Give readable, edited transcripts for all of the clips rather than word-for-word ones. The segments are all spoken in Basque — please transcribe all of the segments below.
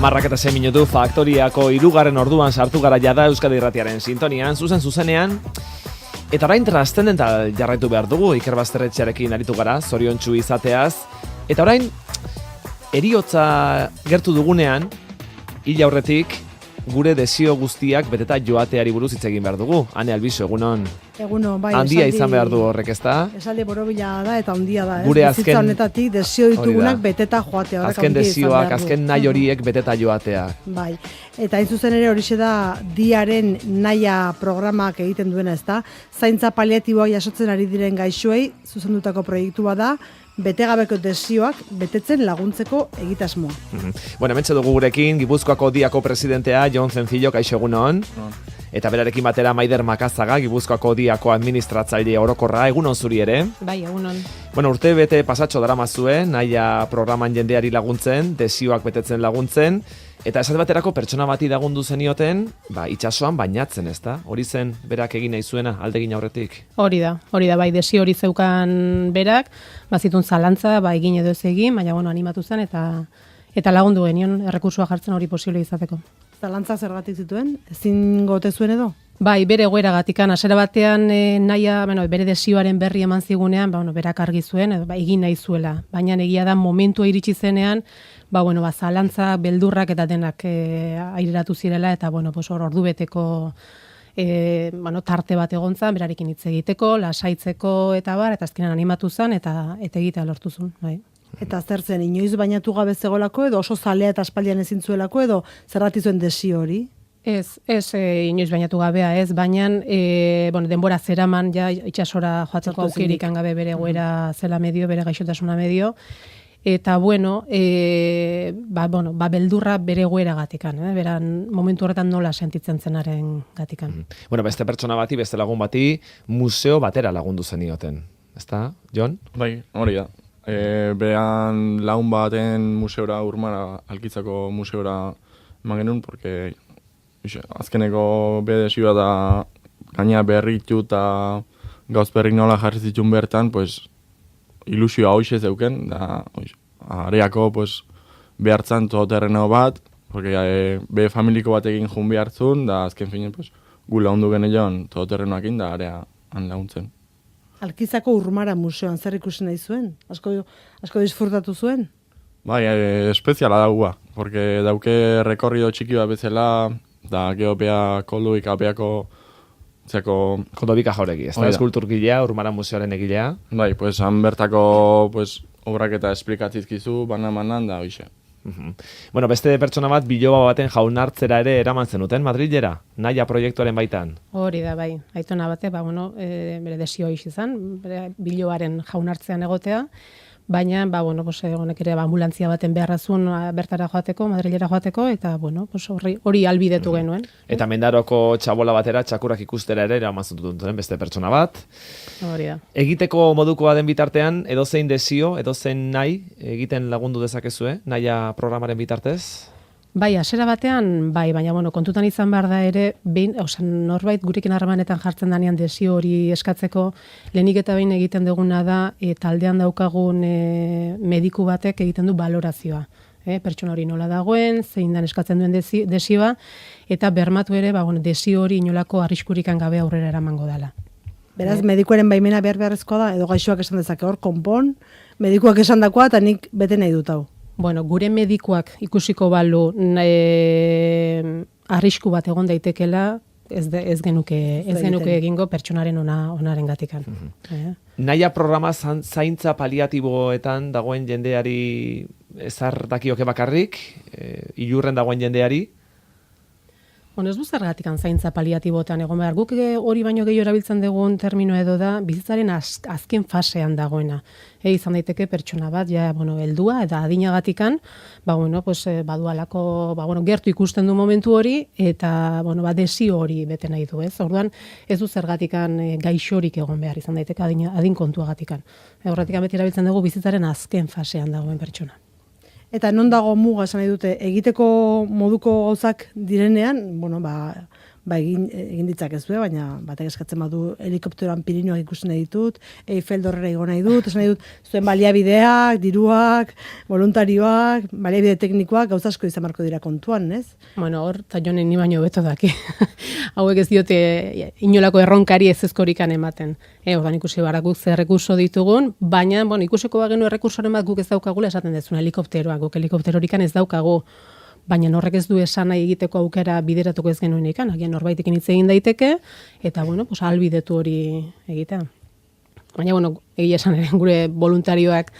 10:06 Faktoriako 3. orduan sartu gara jada Euskadi Irratiaren sintonian, zuzenean, eta orain transzendental jarraitu behar dugu, Iker Basterretxearekin aritu gara, zoriontsu izateaz, eta orain, heriotza gertu dugunean, hil aurretik, gure desio guztiak beteta joateari buruz hitz egin behar dugu. Ane Albizu, egunon. Egunon, bai. Handia izan behar du horrek, ezta? Esaldi borobila da eta handia da. Gure bizitza honetatik desio ditugunak beteta joatea. Azken desioak, azken nahi horiek beteta joatea. Bai. Eta hain zuzen ere horixe da diaren naia programak egiten duena, ezta? Zaintza paliatiboa jasotzen ari diren gaixoei zuzendutako proiektua da. Betegabeko desioak betetzen laguntzeko egitasmoa. Bueno, hementxe dugu gurekin, Gipuzkoako Diako presidentea, Jon Zencillo, kaixo egunon. Eta berarekin batera Maider Makazaga, Gipuzkoako Diako administratzaile orokorra, egunon zuri ere. Bai, egunon. Bueno, urte bete pasatxo daramazue, naia programan jendeari laguntzen, desioak betetzen laguntzen, eta esate baterako pertsona bati lagundu zenioten, itsasoan bainatzen, ezta? Hori zen berak egin nahi zuena, aldegin aurretik. Hori da, bai, desio hori zeukan berak, bazitun zalantza, egin edo ez egin, baina bueno, animatu zen eta lagundu genion errekursua jartzen hori posible izateko. Zalantza zergatik zituen? Ezin gote zuen edo? Bai, bere egoeragatikan, hasiera batean naia, bere desioaren berri eman zigunean, berak argi zuen, egin nahi zuela. Baina egia da momentua iritsi zenean, zalantza, beldurrak eta denak aireratu zirela, eta hor ordubeteko tarte bat egontzan, berarekin hitz egiteko, lasaitzeko eta azkenan animatu zen, eta egitea lortu zuen, bai. Eta zer zen, inoiz bainatu gabe zegoelako, edo oso zalea eta aspaldian ezin zuelako, edo zergatik zuen desio hori? Ez, inoiz bainatu gabea ez, baina denbora zeraman ja itsasora joatzeko aukerik gabe bere egoera zela medio, bere gaixotasuna medio, eta beldurra bere egoeragatikan, beran momentu horretan nola sentitzen zenaren gatikan. Beste pertsona bati, beste lagun bati, museo batera lagundu zenioten, ezta, Jon? Bai, hori da. Beran lagun baten museora, Urmara, Alkitzako museora eman genuen, porque azkeneko bedesioa da gaina berritu eta gauz berrik nola jarri zituen bertan, ilusioa hoxe zeuken, da areako behartzen todoterreno bat, porque be familiko batekin jun behartzun, da azken finen gu lagundu geneion todoterrenoakin, da area han laguntzen. Alkizako Urmara museoan zer ikusi nahi zuen? Asko disfrutatu zuen? Bai, espeziala daugua, porque dauke rekorrido txiki bat bezala, da geopea kolduik apeako Kondobika jauregi, ez da eskulturgilea, Urmara museoaren egilea? Bai, han bertako obrak eta esplikatzizkizu, banan da hoxe. Beste pertsona bat biloba baten jaunartzera ere eraman zenuten Madrilera, naia proiektuaren baitan. Hori da, bai. Aitona bate, bere desio izan, bere biloaren jaunartzean egotea, baina, honek ere ambulantzia baten beharrazun bertara joateko, Madrilera joateko, eta, hori albidetu genuen. Eta Mendaroko txabola batera, txakurrak ikustera ere eraman zentuten beste pertsona bat. Hori da. Egiteko modukoa den bitartean, edozein desio, edozein nahi, egiten lagundu dezakezue, naia programaren bitartez? Bai, hasiera batean, baina kontutan izan behar da ere, norbait gurekin harremanetan jartzen danean desio hori eskatzeko, lehenik eta behin egiten duguna da, taldean daukagun mediku batek egiten du balorazioa. Pertsona hori nola dagoen, zein dan eskatzen duen desioa, eta bermatu ere, desio hori inolako arriskurikan gabe aurrera eramango dela. Beraz, medikuaren baimena beharrezkoa da, edo gaixoak esan dezake hor, konpon, medikuak esan dakoa, eta nik bete nahi dut hau. Gure medikuak ikusiko balu arrisku bat egon daitekela, ez genuke egingo pertsonaren onaren gatikan. Naia programa zaintza paliatiboetan dagoen jendeari ezar dakioke bakarrik, ilurren dagoen jendeari? Ez du zergatikan zaintza paliatiboetan egon behar. Guk hori baino gehiago erabiltzen dugun termino edo da, bizitzaren azken fasean dagoena. Izan daiteke pertsona bat, heldua eta adinagatikan, badualako, gertu ikusten du momentu hori, eta, desio hori bete nahi du, ez? Orduan, ez du zergatikan gaixorik egon behar, izan daiteke adin kontuagatikan. Horretikan beti erabiltzen dugu bizitzaren azken fasean dagoen pertsona. Eta non dago muga esan nahi dute, egiteko moduko gauzak direnean, ba egin ditzakezue, baina batek eskatzen badu helikopteroan Pirinioak ikusi nahi ditut, Eiffel Dorrera igo nahi dut, esan nahi dut zuen baliabideak, diruak, voluntarioak, baliabide teknikoak, gauza asko izan marko dira kontuan, ez? Bueno, hor, eta jonen ni baino beto daki. Hauek ez diote inolako erronkari ezezkorikan ematen. Ordan ikusi barakuk zer errekurso ditugun, baina, bueno, ikusiko bagenu errekursoren bat guk ez daukagula esaten dezuna helikopteroa, guk helikopterorikan ez daukagu. Baina horrek ez du esan nahi egiteko aukera bideratuko ez genuen ikan, agian norbaitekin hitz egin daiteke, eta, bueno, pues, ahalbidetu hori egitea. Baina, bueno, egia esan ere, gure voluntarioak,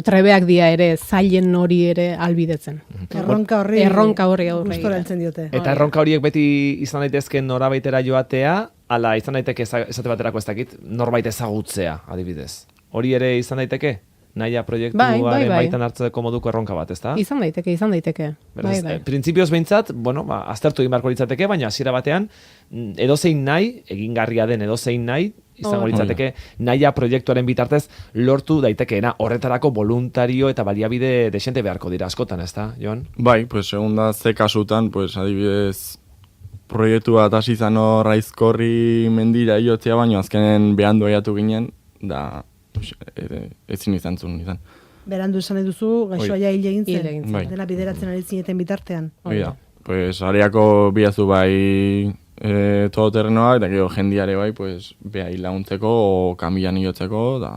trebeak dira ere, zailen hori ere ahalbidetzen. Erronka horri gustora heltzen diote. Eta erronka horiek beti izan daitezke norabaitera joatea, ala izan daiteke esate baterako ez dakit, norbait ezagutzea, adibidez. Hori ere izan daiteke? Naia proiektuaren baitan hartzeko moduko erronka bat, ezta? Izan daiteke. Beraz, printzipioz behintzat, aztertu egin beharko litzateke, baina hasiera batean, edozein nahi, egingarria den edozein nahi, izango litzateke, naia proiektuaren bitartez lortu daitekeena, horretarako voluntario eta baliabide desente beharko dira askotan, ezta, Jon? Bai, pues segunda ze kasutan, pues adibidez, proiektu bat hasi izan hor Aizkorri mendira iotzea, baina azkenen behandu aiatu ginen, da ezin izan zuen izan. Berandu esan duzu, gaixoa hil egin zen, bai. dela bideratzen ari zineten bitartean. Oida, pues areako biazu bai todoterrenoak, eta gero jendiare bai, pues beha hilaguntzeko, o kamilan iotzeko, da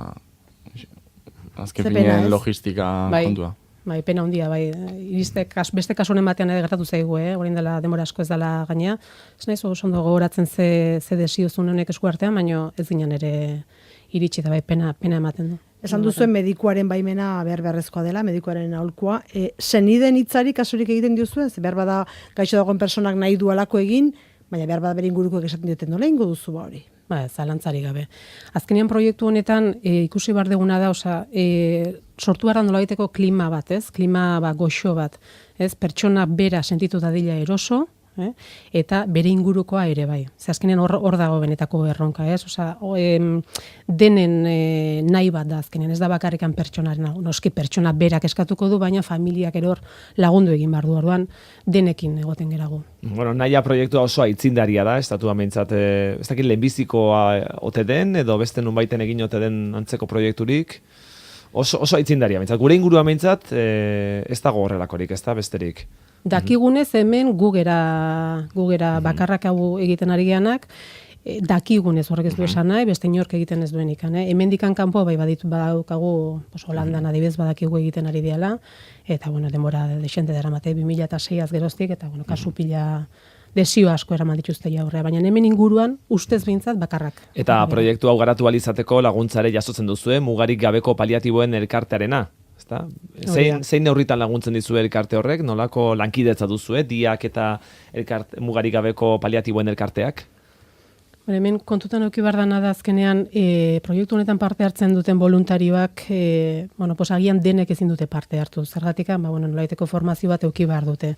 azken finen logistika kontua. Bai, pena handia, bai. Beste kasu honen batean ere gertatu zaigu, orain dela denbora asko ez dela gaina. Ez nahiz oso ondo gogoratzen ze desiozun honek eskuartean, baina ez ginen ere iritsi da bai pena ematen du. Esan duzuen medikuaren baimena beharrezkoa dela, medikuaren aholkua. Senideen hitzari kasurik egiten diozue, behar bada gaixo dagoen personak nahi du alako egin, baina behar bada bere inguruko esaten dioten nola ingo duzu ba hori. Ba, zalantzari gabe. Azkenean proiektu honetan ikusi behar deguna da, sortu behar da nolabaiteko klima bat, ez? Klima goxo bat, ez? Pertsona bera sentitu dadila eroso, eta bere ingurukoa ere bai. Ze azkenean hor dago benetako erronka, ez? Denen nahi bat da azkenean, ez da bakarrikan pertsonaren, noski pertsona berak eskatuko du, baina familiak ere hor lagundu egin behar du, orduan denekin egoten geragu. Bueno, naia proiektua oso aitzindaria da, estatua meintzat, ez dakit lehenbizikoa ote den, edo beste nunbaiten egin ote den antzeko proiekturik, oso aitzindaria meintzat. Gure ingurua meintzat, ez dago horrelakorik, ez da besterik. Dakigunez hemen gugera bakarrak hau egiten ari geanak, dakigunez horrek ez du esan nahi, beste inork egiten ez duen ikan. Hemendikan kanpo bai badaukagu Holandan adibidez badakigu egiten ari diala, eta denbora desente daramate 2006az geroztik, eta kasu pila desio asko eraman dituzte aurrea, baina hemen inguruan ustez behintzat bakarrak. Eta proiektu hau garatu ahal izateko laguntzare jasotzen duzue, mugarik gabeko paliatiboen elkartearena. Zein neurritan laguntzen dizue elkarte horrek, nolako lankidetza duzue, diak eta mugarik gabeko paliatiboen elkarteak? Hemen kontutan eduki behar dana da azkenean proiektu honetan parte hartzen duten voluntarioak, agian denek ezin dute parte hartu. Zergatik, nolaiteko formazio bat eduki behar dute.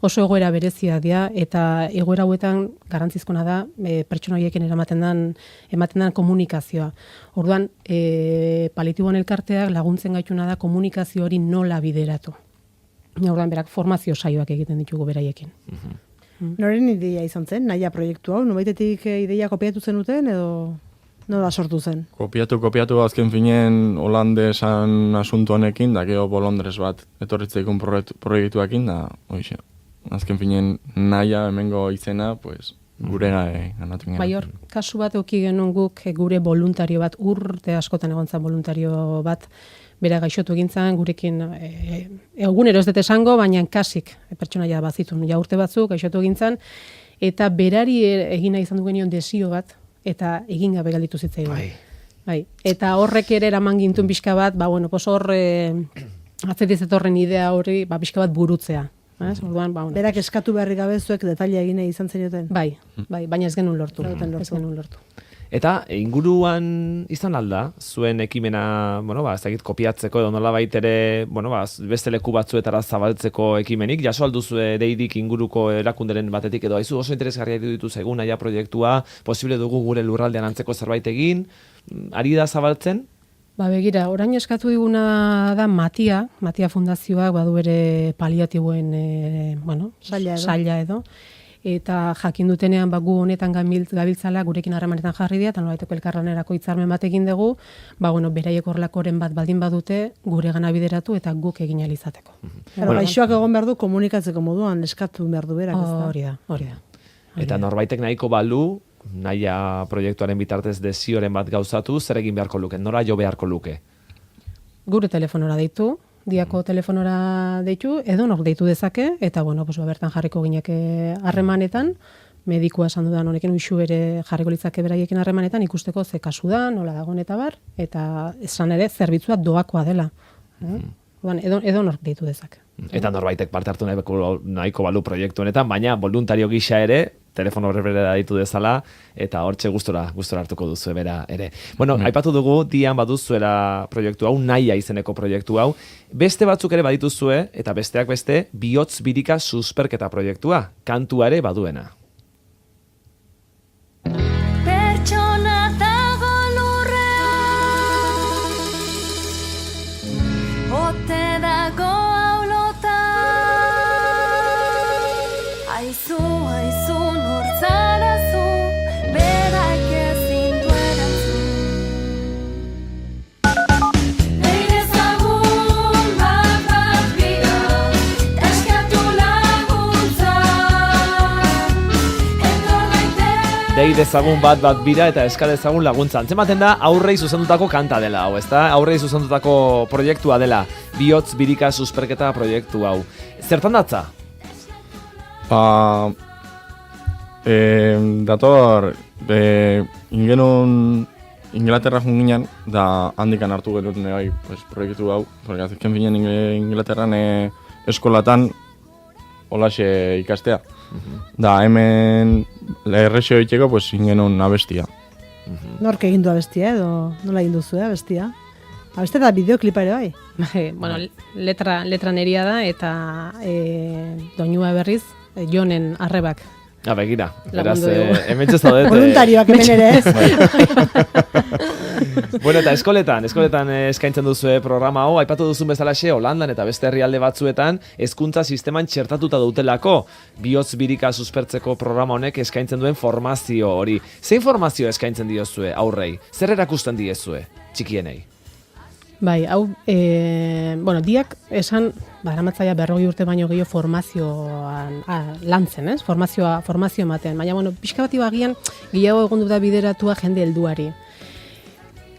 Oso egoera berezia dira eta egoera hauetan garrantzizkoa da pertsona horiekin ematen den komunikazioa. Orduan, paliatiboen elkarteak laguntzen gaituna da komunikazio hori nola bideratu. Orduan, berak formazio saioak egiten ditugu beraiekin. Noren ideia izan zen, naia proiektu hau? Nobaitetik ideia kopiatu zenuten edo nola sortu zen? Kopiatu azken finen holandesan asunto honekin, da gero Bolondres bat etorritzeikun proiektuakin, da azken finen naia hemengo izena, pues, gure ganatu ginen. Bai hor, kasu bat euki genuen guk gure voluntario bat, urte askotan egon zen voluntario bat, bera gaixotu egintzan, gurekin egunero ez dut esango, baina kasik pertsona ja bazitun, ja urte batzuk gaixotu egintzan, eta berari egina izan du genion desio bat, eta egin gabe galditu zitzaigun. Bai. Eta horrek ere eraman gintuen pixka bat, hor atzetiz etorren idea hori, pixka bat burutzea. Berak eskatu beharrik gabe zuek detaila egine izan zenioten? Bai, baina ez genuen lortu. Eta inguruan izan alda, zuen ekimena, ez dakit kopiatzeko edo nolabait ere, beste leku batzuetara zabaltzeko ekimenik, jaso alduzue deidik inguruko erakunderen batetik edo haizu oso interesgarria ditu zaigun naia proiektua, posible dugu gure lurraldean antzeko zerbait egin, ari da zabaltzen? Begira, orain eskatu diguna da Matia Fundazioak badu ere paliatiboen saila edo. eta jakin dutenean gu honetan gabiltzala gurekin harremanetan jarri dira, eta nolabaiteko elkarlanerako hitzarmen bat egin dugu, beraiek horrelakoren bat baldin badute guregana bideratu eta guk egin ahal izateko. Gaixoak egon behar du komunikatzeko moduan eskatu behar du berak, ezta? Hori da. Eta norbaitek nahiko balu, nahia proiektuaren bitartez desioren bat gauzatu, zer egin beharko luke, nora jo beharko luke? Gure telefonora deitu, diako telefonora deitu, edo nor deitu dezake, eta bertan jarriko gineke harremanetan, medikua esan dudan honekin uxu ere jarriko litzake beraiekin harremanetan, ikusteko ze kasu da, nola dagoen eta bar, eta esan ere zerbitzua doakoa dela. Edo nor deitu dezake. Eta norbaitek parte hartu nahiko balu proiektu honetan, baina voluntario gisa ere, telefono horrebera ditu dezala, eta hortxe gustora hartuko duzu bera ere. Bueno, aipatu dugu, dian baduzuela proiektu hau, nahia izeneko proiektu hau, beste batzuk ere badituzue, eta besteak beste, bihotz birika susperketa proiektua, kantua ere baduena. Pertsona dago lurrean, ote dago aulota, aizu nortzarazu, berak ezin du erantzun. Deiezagun bat bira, eskatu laguntza, etor daiteke. Dei dezagun bat bira eta eska dezagun laguntza. Antzematen da aurrei zuzendutako kanta dela hau, ezta? Aurrei zuzendutako proiektua dela. Bihotz birika susperketa proiektu hau. Zertan datza? Dator, ingenun Inglaterra junginan, da handikan hartu genuen proiektu hau, porque azken finen Inglaterran eskolatan holaxe ikastea. Da hemen errexio egiteko, ingenun abestia. Nork egin du abestia edo nola egin duzu abestia? Abestia da bideoklipa ere bai? Letra neria da, eta doinua berriz, Jonen arrebak. Begira, beraz, hementxe zaudete. Voluntarioak hemen ere ez. Bueno, eta eskoletan eskaintzen duzue programa hau, aipatu duzun bezalaxe, Holandan eta beste herrialde batzuetan, hezkuntza sisteman txertatuta dutelako, bihotz birika suspertzeko programa honek eskaintzen duen formazio hori. Zein formazio eskaintzen diozue aurrei? Zer erakusten diezue, txikienei? Bai, hau, diak esan, eramatzaia 40 urte baino gehiago formazioan lantzen, ez? Formazio ematen. Baina, pixka bati bagian, gehiago egon da bideratua jende helduari.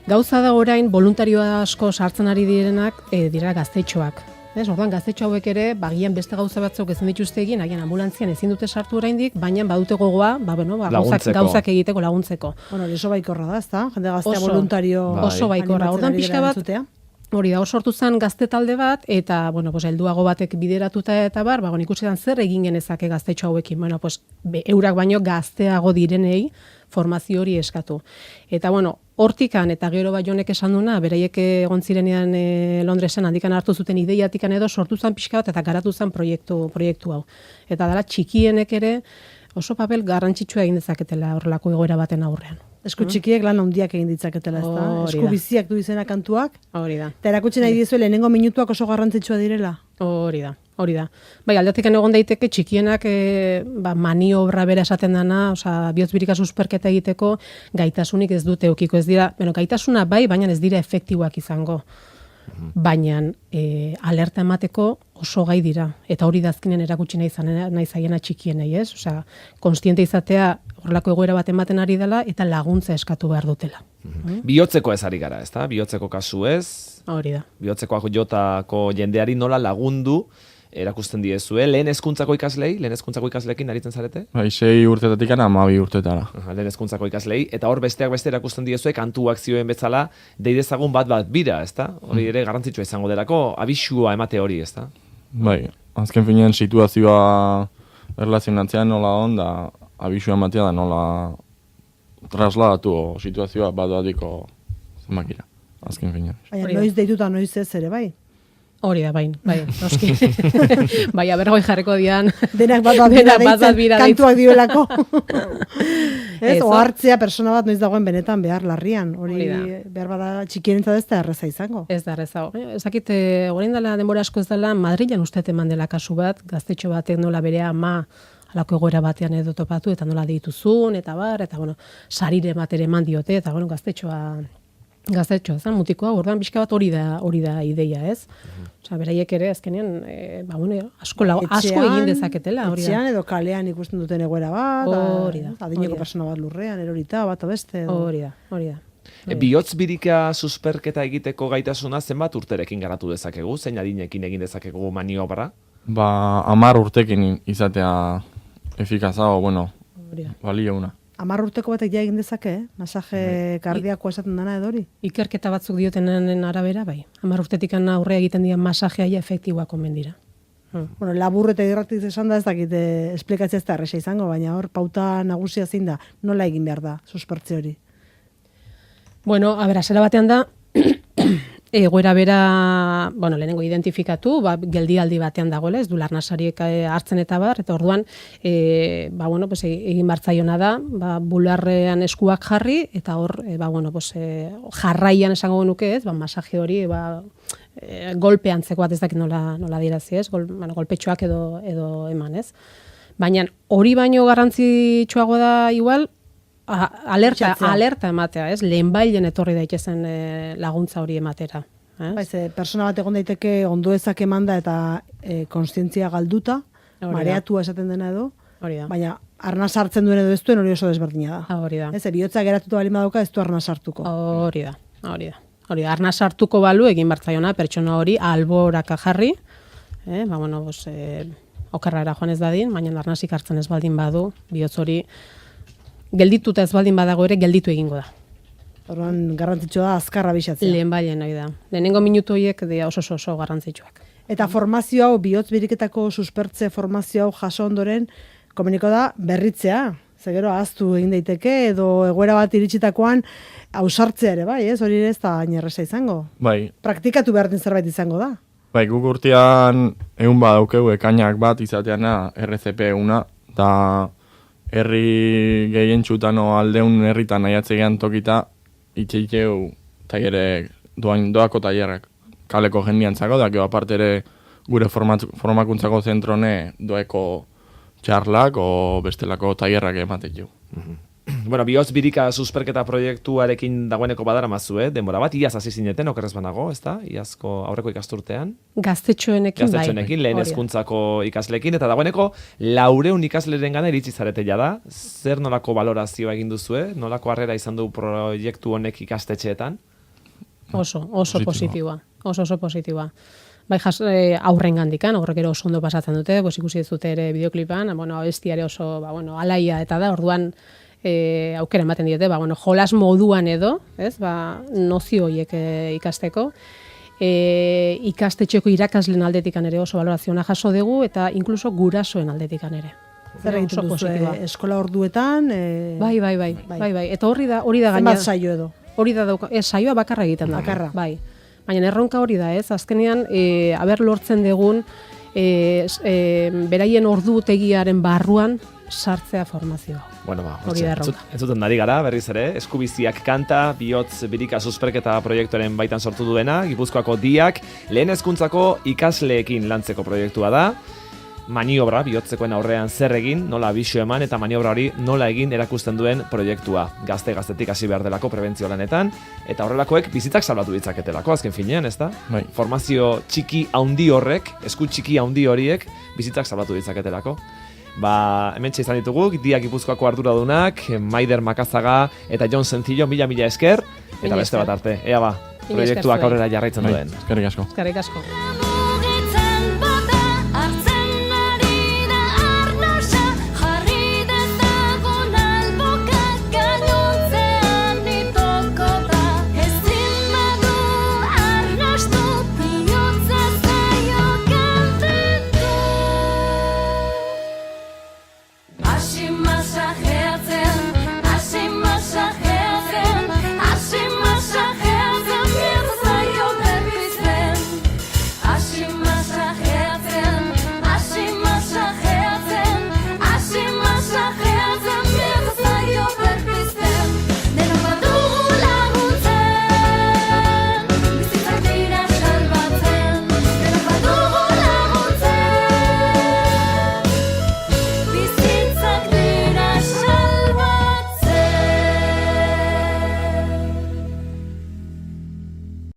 Gauza da orain, voluntarioa asko sartzen ari direnak, dira gaztetxoak. Orduan, gaztetxo hauek ere, bagian beste gauza batzuk ezin dituzte egin, agian ambulantzian ezin dute sartu oraindik, baina badute gogoa, gauzak egiteko laguntzeko. Oso baikorra da, ezta? Jende gaztea voluntario oso baikorra. Orduan pixka bat, hori da, sortu zen gazte talde bat, eta, helduago batek bideratuta eta bar, ikusetan zer egin genezake gaztetxo hauekin. Eurak baino gazteago direnei formazio hori eskatu. Eta, hortikan eta gero Baionek esan duna, beraiek egon zirenean Londresen handikan hartu zuten ideiatikan edo sortu zen pixka bat eta garatu zen proiektu hau. Eta dela txikienek ere oso papel garrantzitsua egin dezaketela horrelako egoera baten aurrean. Esku txikiek lan handiak egin ditzaketela, ezta? Esku biziak du izena kantuak. Hori da. Eta erakutsi nahi dizue lehenengo minutuak oso garrantzitsua direla. Hori da. Bai, aldetik egon daiteke txikienak maniobra bera esaten dana, bihotz birika susperketa egiteko gaitasunik ez dute eukiko, ez dira, gaitasuna bai, baina ez dira efektiboak izango. Baina alerta emateko oso gai dira. Eta hori da azkenen erakutsi nahi zaiena txikienei, ez? Konstiente izatea horrelako egoera bat ematen ari dela eta laguntza eskatu behar dutela. Bihotzeko ez ari gara, ezta? Bihotzeko kasu ez. Hori da. Bihotzekoak jotako jendeari nola lagundu erakusten diezue. Lehen hezkuntzako ikasleekin aritzen zarete? 6 urtetatik 12 urtetara. Lehen hezkuntzako ikaslei, eta hor besteak beste erakusten diezue kantuak zioen bezala, dei dezagun bat bira, ezta? Hori ere garrantzitsua izango delako, abisua emate hori, ezta? Bai, azken finean situazioa erlazionatzean nola da abisua ematea da nola trasladatu situazioa bat-batiko zenbakira, azken finean. Baina noiz deituta noiz ez ere, bai? Hori da, bai, noski. Bai, abergoi jarriko dian. Denak bat bira kantuak diolako. Ohartzea persona bat noiz dagoen benetan behar larrian. Hori behar bada txikienentzat ez da erreza izango. Ez da erreza. Ezakit, orain dela denbora asko ez dela, Madrilen uste eman dela kasu bat, gaztetxo batek nola bere ama halako egoera batean edo topatu, eta nola dituzun, eta bar, eta bueno, sarire bat ere eman diote, eta bueno, gaztetxoa, zen mutikoa, orduan pixka bat hori da ideia, ez? Osea, beraiek ere azkenean, asko egin dezaketela, hori da. Etxean edo kalean ikusten duten egoera bat, Hori da, adineko hori da. persona bat lurrean, erorita, bat beste. Hori da. Bihotz birika susperketa egiteko gaitasuna zenbat urterekin garatu dezakegu? Zein adinekin egin dezakegu maniobra? 10 urtekin izatea efikaza, Hori da. balio una. 10 urteko batek ja egin dezake, masaje kardiakoa esaten dena edo hori? Ikerketa batzuk diotenen arabera, bai. 10 urtetik aurrea egiten dian masajea ja efektiboak omen dira. Bueno, labur eta irratiz esan da ez dakit esplikatzea ez da erresa izango, baina hor pauta nagusia zein da, nola egin behar da suspertze hori? Bueno, zera batean da, egoera bera, lehenengo identifikatu, geldialdi batean dagoela, ez du larnasariek hartzen eta bar, eta orduan, egin bartzaiona da, bularrean eskuak jarri, eta hor, jarraian esango nuke ez, masaje hori, golpe antzeko bat ez dakit nola dirazi ez, golpetxoak edo eman ez. Baina hori baino garrantzitsuago da igual, alerta ematea, ez? Lehenbailen etorri daitezen laguntza hori ematera. Persona bat egon daiteke ondoezak emanda eta kontzientzia galduta, mareatua esaten dena edo, baina arnaz hartzen duen edo ez duen hori oso desberdina da. Hori da. Ez, bihotza geratuta bali madauka ez du arnaz hartuko. Hori da. Arnaz hartuko balu egin bartzaiona pertsona hori alboraka jarri, okerrara joan ez dadin, baina arnazik hartzen ez baldin badu, bihotz hori geldituta ez baldin badago ere gelditu egingo da. Orduan garrantzitsua da azkarra bisatzea. Lehenbailen hori da. Lehenengo minutu horiek dira oso garrantzitsuak. Eta formazio hau, bihotz biriketako suspertze formazio hau jaso ondoren, komuniko da berritzea. Zegero ahaztu egin daiteke edo egoera bat iritsitakoan ausartzea ere, bai, ez? Hori ere ez da inerresa izango. Bai. Praktikatu behar den zerbait izango da. Bai, guk urtean egun badaukegu ekainak bat izateana RCP eguna, eta herri gehientxutano aldeun herritan nahiatzegean tokita itxeiteu tailere doako tailerrak kaleko jendiantzako, da gero aparte ere gure formakuntzako zentrone doeko txarlak o bestelako tailerrak ematen. Bueno, bihotz birika susperketa proiektuarekin dagoeneko badaramatzu, denbora bat, iaz hasi zineten, okerrez banago, ezta? Iazko aurreko ikasturtean. Gaztetxoenekin, lehen hezkuntzako ikasleekin, eta dagoeneko 400 ikasleren gana iritsi zarete jada. Zer nolako valorazioa egin duzue? Nolako harrera izan du proiektu honek ikastetxeetan? Oso positiboa. Oso positiboa. Bai, aurren gandikan, aurrek ere oso ondo pasatzen dute, ikusi ez dute ere bideoklipan, abestia ere oso, alaia eta da, orduan aukera ematen diete, jolas moduan edo, ez, nozio horiek ikasteko, ikastetxeko irakasleen aldetikan ere oso valorazioa jaso dugu, eta inkluso gurasoen aldetikan ere. Zer egiten duzu, eskola orduetan? Bai, eta hori da gaina. Zenbat saio edo? Hori da saioa bakarra egiten da. Bakarra. Bai. Baina erronka hori da, ez? Azkenean, lortzen dugun, beraien ordutegiaren barruan sartzea formazioa. Bueno, entzuten dari gara, berriz ere, eskubiziak kanta, bihotz birika susperketa proiektuaren baitan sortu duena, Gipuzkoako Diak, lehen hezkuntzako ikasleekin lantzeko proiektua da, maniobra, bihotzekoen aurrean zer egin, nola abisio eman, eta maniobra hori nola egin erakusten duen proiektua. Gaztetik hasi behar delako prebentzio lanetan, eta horrelakoek bizitzak salbatu ditzaketelako, azken finean, ez da? Bai. Formazio txiki handi horrek, esku txiki handi horiek, bizitzak salbatu ditzaketelako. Hementxe izan ditugu, Diak Gipuzkoako arduradunak, Maider Makazaga eta Jon Sencillo, mila esker, eta beste bat arte. Ea proiektuak aurrera jarraitzen duen. Eskerrik asko. Eskerrik asko.